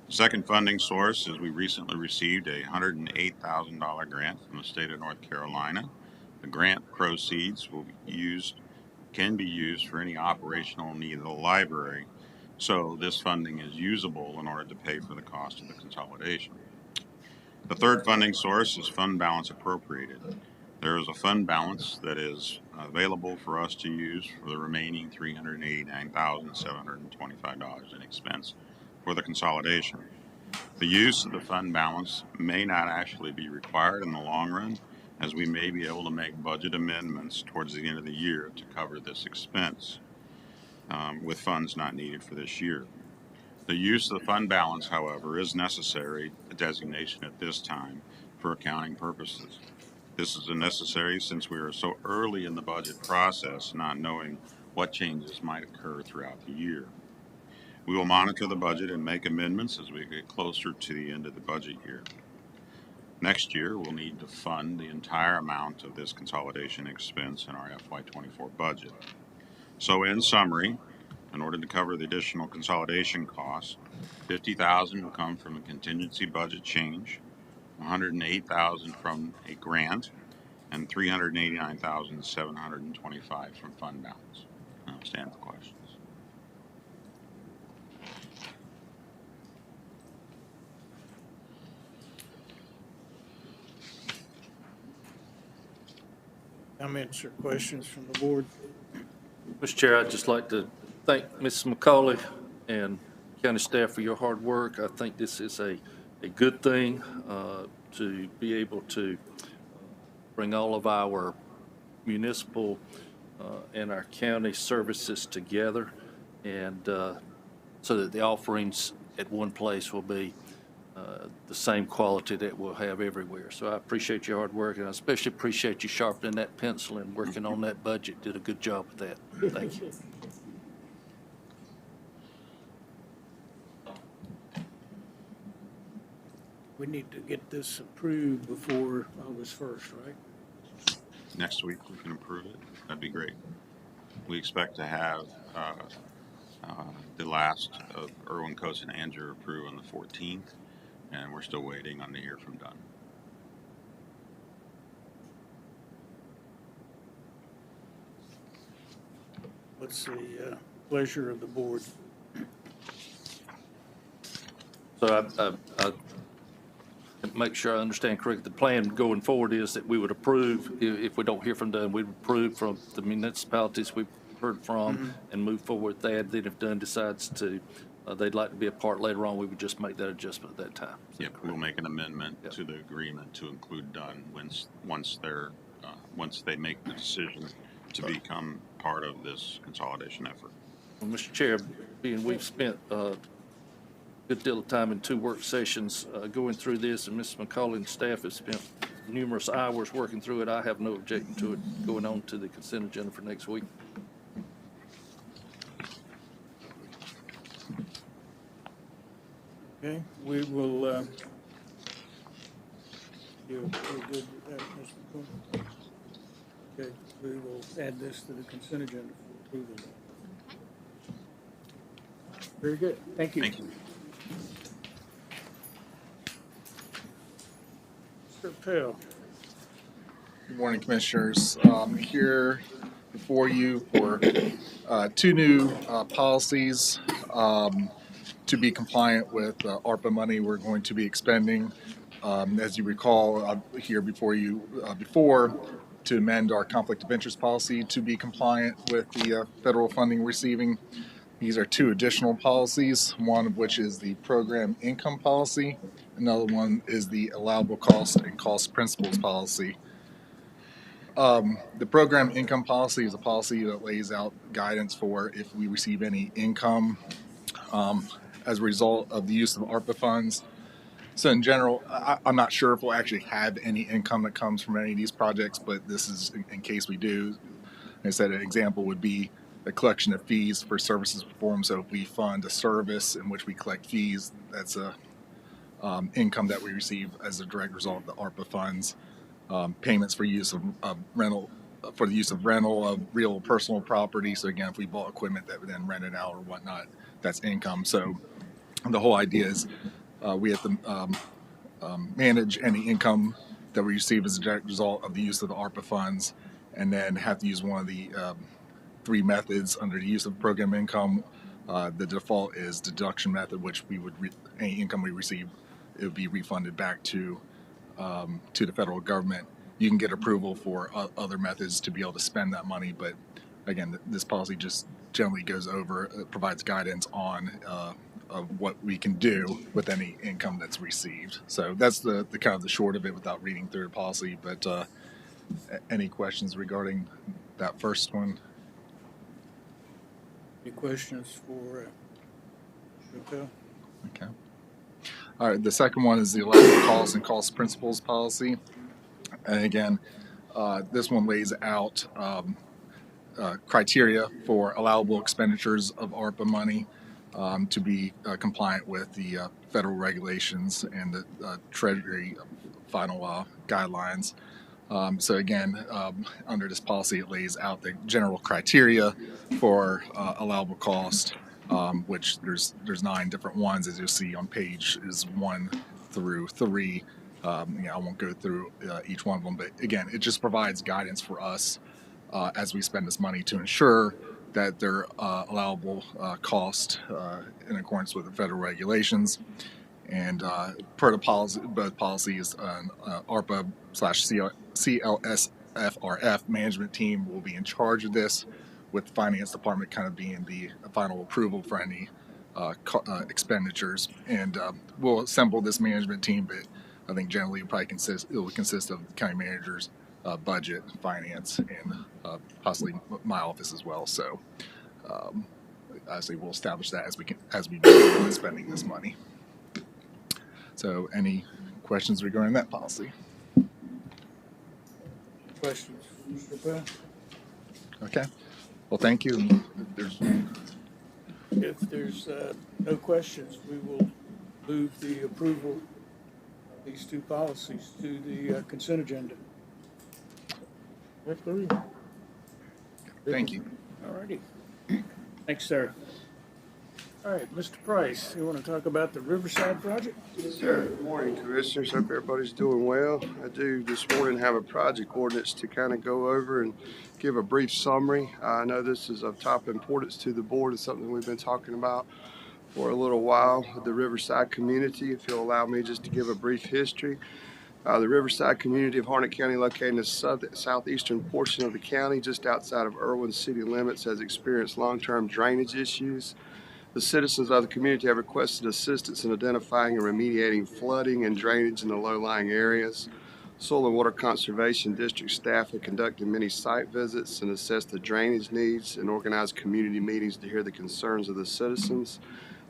The second funding source is we recently received a $108,000 grant from the state of North Carolina. The grant proceeds can be used for any operational need of the library. So this funding is usable in order to pay for the cost of the consolidation. The third funding source is fund balance appropriated. There is a fund balance that is available for us to use for the remaining $389,725 in expense for the consolidation. The use of the fund balance may not actually be required in the long run, as we may be able to make budget amendments towards the end of the year to cover this expense. With funds not needed for this year. The use of the fund balance, however, is necessary, a designation at this time, for accounting purposes. This is necessary since we are so early in the budget process, not knowing what changes might occur throughout the year. We will monitor the budget and make amendments as we get closer to the end of the budget year. Next year, we'll need to fund the entire amount of this consolidation expense in our FY24 budget. So in summary, in order to cover the additional consolidation costs, $50,000 will come from a contingency budget change, $108,000 from a grant, and $389,725 from fund balance. I'll stand for questions. Comments or questions from the board? Mr. Chair, I'd just like to thank Mrs. McCauley and county staff for your hard work. I think this is a good thing to be able to bring all of our municipal and our county services together, and so that the offerings at one place will be the same quality that we'll have everywhere. So I appreciate your hard work, and I especially appreciate you sharpening that pencil and working on that budget. Did a good job with that. Thank you. We need to get this approved before August 1st, right? Next week we can approve it. That'd be great. We expect to have the last of Irwin Coates and Andrew approved on the 14th, and we're still waiting on to hear from Dunn. What's the pleasure of the board? So make sure I understand correctly, the plan going forward is that we would approve, if we don't hear from Dunn, we would approve from the municipalities we've heard from and move forward with that. Then if Dunn decides to, they'd like to be a part later on, we would just make that adjustment at that time. Yep, we'll make an amendment to the agreement to include Dunn once they make the decision to become part of this consolidation effort. Well, Mr. Chair, being we've spent a good deal of time in 2 work sessions going through this, and Mrs. McCauley and staff have spent numerous hours working through it, I have no objection to it going on to the consent agenda for next week. Okay, we will, you're good with that, Mr. McCoy? Okay, we will add this to the consent agenda for approval. Very good, thank you. Thank you. Mr. Pell. Good morning, Commissioners. Here before you for 2 new policies to be compliant with ARPA money we're going to be expending. As you recall, here before you before to amend our conflict of interest policy to be compliant with the federal funding we're receiving. These are 2 additional policies, one of which is the program income policy. Another one is the allowable cost and cost principles policy. The program income policy is a policy that lays out guidance for if we receive any income as a result of the use of ARPA funds. So in general, I'm not sure if we'll actually have any income that comes from any of these projects, but this is in case we do. Like I said, an example would be the collection of fees for services performed. So if we fund a service in which we collect fees, that's a income that we receive as a direct result of the ARPA funds. Payments for use of rental, for the use of rental of real personal property. So again, if we bought equipment that would then rent it out or whatnot, that's income. So the whole idea is we have to manage any income that we receive as a direct result of the use of the ARPA funds, and then have to use one of the 3 methods under the use of program income. The default is deduction method, which we would any income we receive, it would be refunded back to the federal government. You can get approval for other methods to be able to spend that money, but again, this policy just generally goes over, provides guidance on of what we can do with any income that's received. So that's the kind of the short of it without reading through the policy. But any questions regarding that first one? Any questions for Raquel? Okay. All right. The second one is the allowable costs and cost principles policy. And again, this one lays out criteria for allowable expenditures of ARPA money to be compliant with the federal regulations and the Treasury final guidelines. So again, under this policy, it lays out the general criteria for allowable cost, which there's 9 different ones, as you'll see on pages 1 through 3. I won't go through each one of them, but again, it just provides guidance for us as we spend this money to ensure that they're allowable cost in accordance with the federal regulations. And per the policy, both policies, ARPA/CLSFRF management team will be in charge of this, with the finance department kind of being the final approval for any expenditures. And we'll assemble this management team, but I think generally it will consist of the county manager's budget, finance, and possibly my office as well. So obviously we'll establish that as we do spending this money. So any questions regarding that policy? Questions, Mr. Pell? Okay. Well, thank you. If there's no questions, we will move the approval of these 2 policies to the consent agenda. Thank you. All righty. Thanks, sir. All right, Mr. Price, you want to talk about the Riverside Project? Yes, sir. Good morning, Commissioners. Hope everybody's doing well. I do this morning have a project ordinance to kind of go over and give a brief summary. I know this is of top importance to the board. It's something we've been talking about for a little while with the Riverside community. If you'll allow me just to give a brief history. The Riverside community of Harnett County, located in the southeastern portion of the county, just outside of Irwin city limits, has experienced long-term drainage issues. The citizens of the community have requested assistance in identifying and remediating flooding and drainage in the low-lying areas. Soil and Water Conservation District staff have conducted many site visits and assessed the drainage needs and organized community meetings to hear the concerns of the citizens.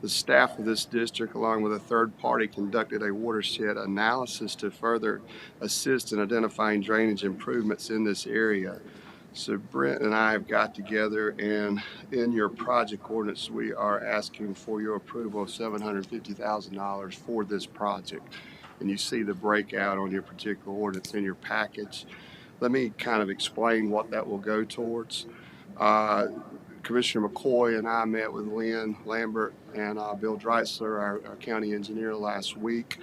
The staff of this district, along with a third party, conducted a watershed analysis to further assist in identifying drainage improvements in this area. So Brent and I have got together, and in your project ordinance, we are asking for your approval of $750,000 for this project. And you see the breakout on your particular ordinance in your package. Let me kind of explain what that will go towards. Commissioner McCoy and I met with Lynn Lambert and Bill Dreisler, our county engineer, last week,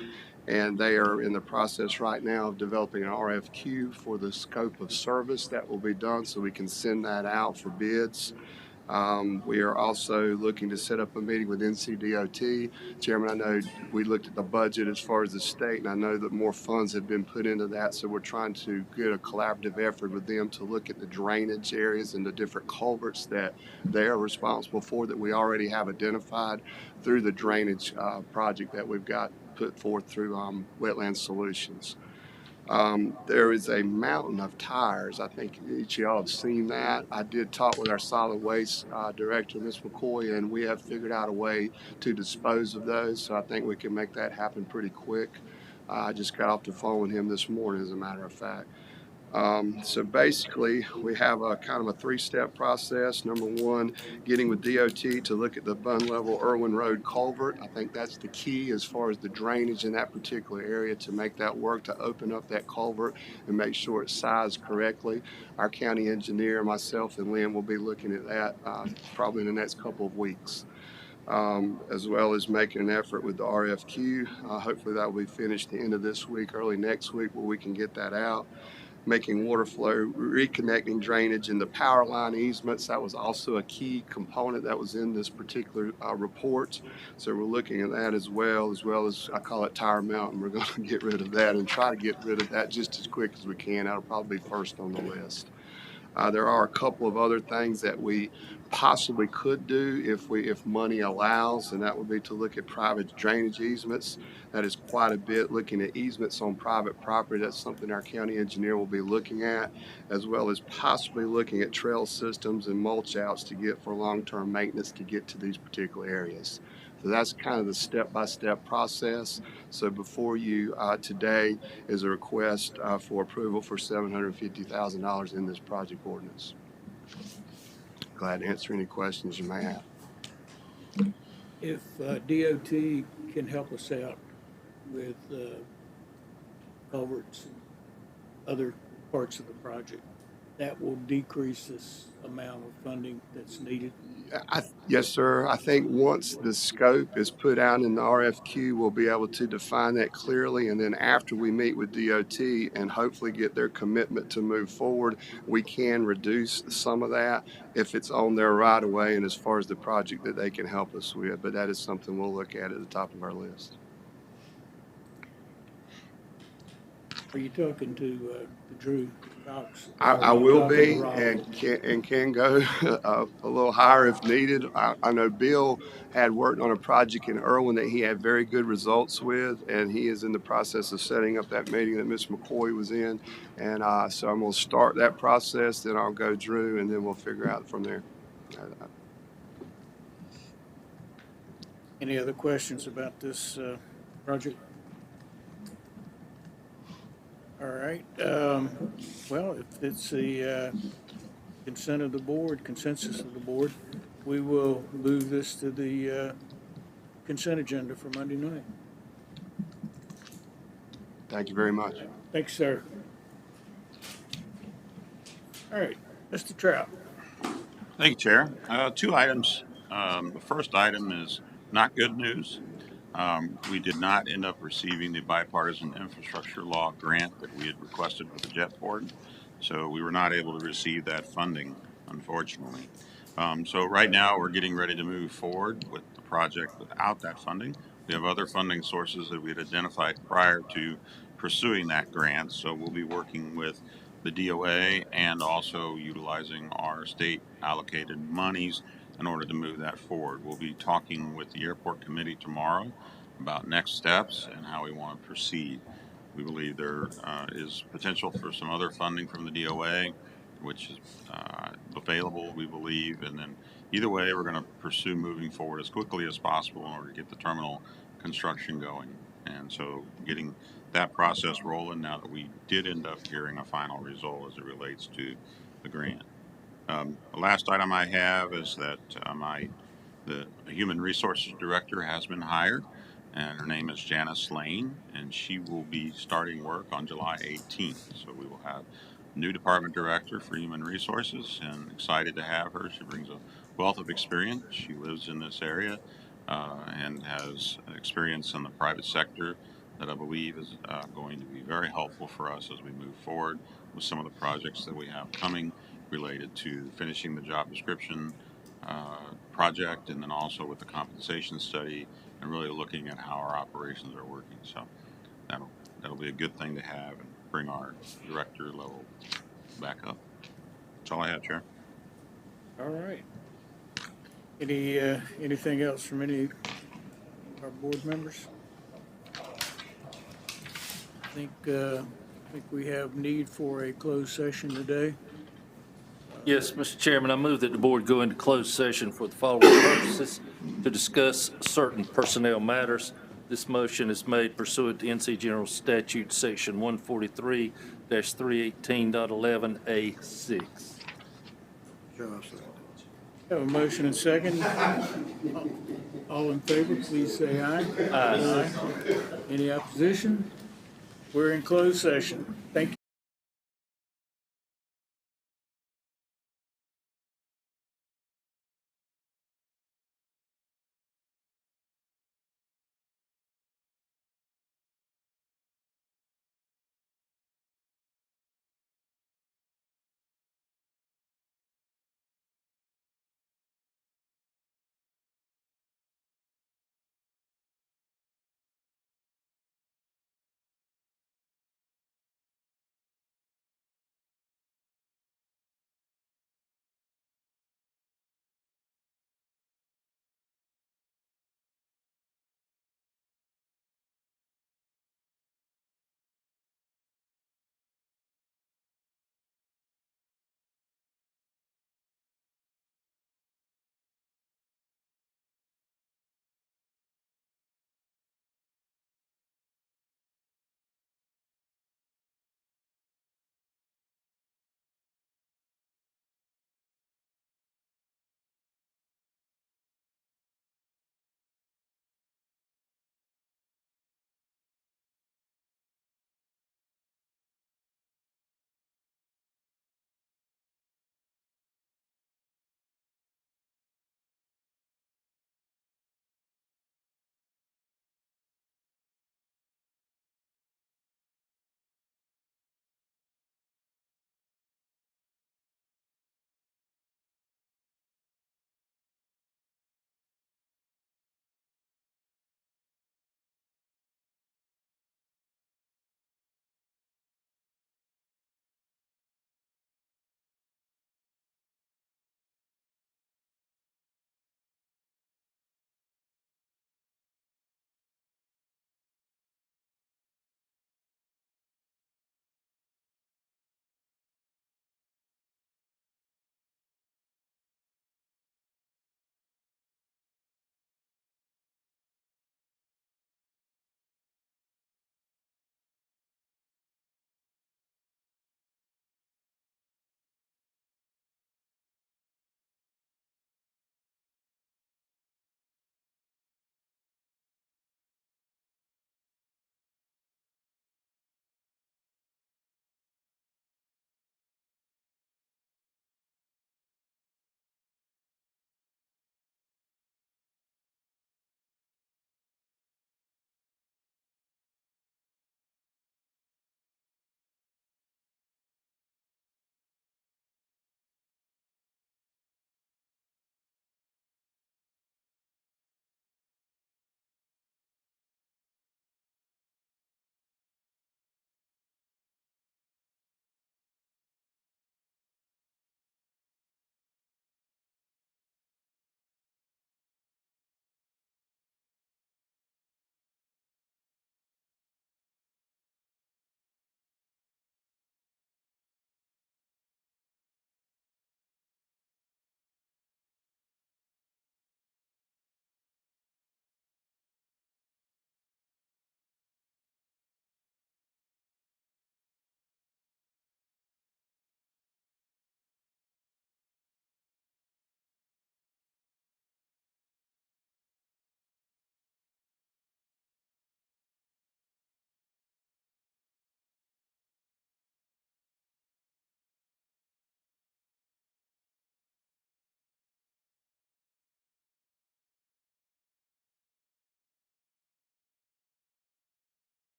and they are in the process right now of developing an RFQ for the scope of service that will be done so we can send that out for bids. We are also looking to set up a meeting with NCDOT. Chairman, I know we looked at the budget as far as the state, and I know that more funds have been put into that, so we're trying to get a collaborative effort with them to look at the drainage areas and the different culverts that they are responsible for that we already have identified through the drainage project that we've got put forth through Wetland Solutions. There is a mountain of tires. I think each of y'all have seen that. I did talk with our solid waste director, Ms. McCoy, and we have figured out a way to dispose of those. So I think we can make that happen pretty quick. I just got off the phone with him this morning, as a matter of fact. So basically, we have a kind of a three-step process. Number one, getting with DOT to look at the bund level Irwin Road culvert. I think that's the key as far as the drainage in that particular area to make that work, to open up that culvert and make sure it's sized correctly. Our county engineer, myself, and Lynn will be looking at that probably in the next couple of weeks. As well as making an effort with the RFQ. Hopefully that will be finished the end of this week, early next week, where we can get that out. Making water flow, reconnecting drainage in the power line easements. That was also a key component that was in this particular report. So we're looking at that as well as I call it Tire Mountain. We're going to get rid of that and try to get rid of that just as quick as we can. That'll probably be first on the list. There are a couple of other things that we possibly could do if money allows, and that would be to look at private drainage easements. That is quite a bit, looking at easements on private property. That's something our county engineer will be looking at, as well as possibly looking at trail systems and mulch outs to get for long-term maintenance to get to these particular areas. So that's kind of the step-by-step process. So before you today is a request for approval for $750,000 in this project ordinance. Glad to answer any questions you may have. If DOT can help us out with culverts and other parts of the project, that will decrease this amount of funding that's needed? Yes, sir. I think once the scope is put out in the RFQ, we'll be able to define that clearly. And then after we meet with DOT and hopefully get their commitment to move forward, we can reduce some of that if it's on their right of way and as far as the project that they can help us with. But that is something we'll look at the top of our list. Are you talking to Drew Cox? I will be and can go a little higher if needed. I know Bill had worked on a project in Irwin that he had very good results with, and he is in the process of setting up that meeting that Ms. McCoy was in. And so I'm going to start that process, then I'll go Drew, and then we'll figure out from there. Any other questions about this project? All right. Well, if it's the consent of the board, consensus of the board, we will move this to the consent agenda for Monday night. Thank you very much. Thanks, sir. All right, Mr. Trout. Thank you, Chair. Two items. The first item is not good news. We did not end up receiving the bipartisan infrastructure law grant that we had requested with the JET board, so we were not able to receive that funding, unfortunately. So right now we're getting ready to move forward with the project without that funding. We have other funding sources that we had identified prior to pursuing that grant, so we'll be working with the DOA and also utilizing our state allocated monies in order to move that forward. We'll be talking with the airport committee tomorrow about next steps and how we want to proceed. We believe there is potential for some other funding from the DOA, which is available, we believe. And then either way, we're going to pursue moving forward as quickly as possible in order to get the terminal construction going. And so getting that process rolling now that we did end up hearing a final result as it relates to the grant. The last item I have is that the Human Resources Director has been hired, and her name is Janice Lane, and she will be starting work on July 18th. So we will have a new Department Director for Human Resources, and excited to have her. She brings a wealth of experience. She lives in this area and has experience in the private sector that I believe is going to be very helpful for us as we move forward with some of the projects that we have coming related to finishing the job description project, and then also with the compensation study, and really looking at how our operations are working. So that'll be a good thing to have and bring our director level back up. That's all I have, Chair. All right. Anything else from any of our board members? I think we have need for a closed session today. Yes, Mr. Chairman, I move that the board go into closed session for the following purposes: to discuss certain personnel matters. This motion is made pursuant to NC General Statute, Section 143-318.11A6. Have a motion and second. All in favor, please say aye. Aye. Any opposition? We're in closed session. Thank you.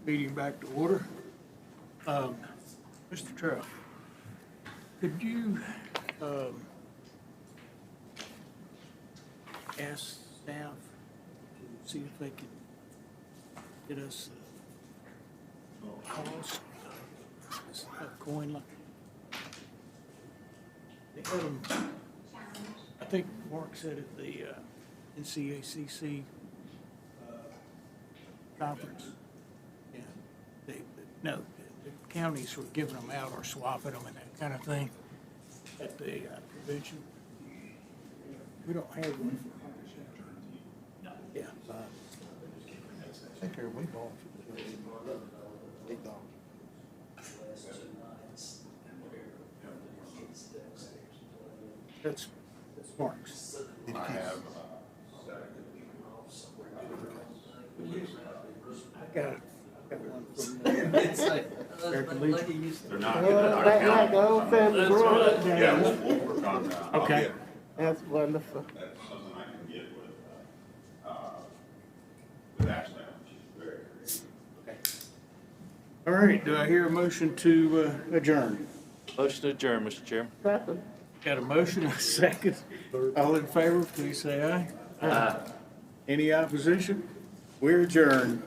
meeting back to order. Mr. Truff, could you ask staff to see if they can get us a cost of coin lock? They had them, I think Mark said at the NCACC conference. Yeah, no, the counties were giving them out or swapping them and that kind of thing at the convention. We don't have one. Yeah. I think they're way off. That's Mark's. I have. I got it. Got one from American Legion. They're not. Like the old family growing. Yeah, we'll work on that. I'll Okay. get- That's wonderful. That's something I can get with Ashley. She's very. All right, do I hear a motion to adjourn? Motion to adjourn, Mr. Chairman. Second. Got a motion, a second. All in favor, please say aye. Aye. Any opposition? We're adjourned.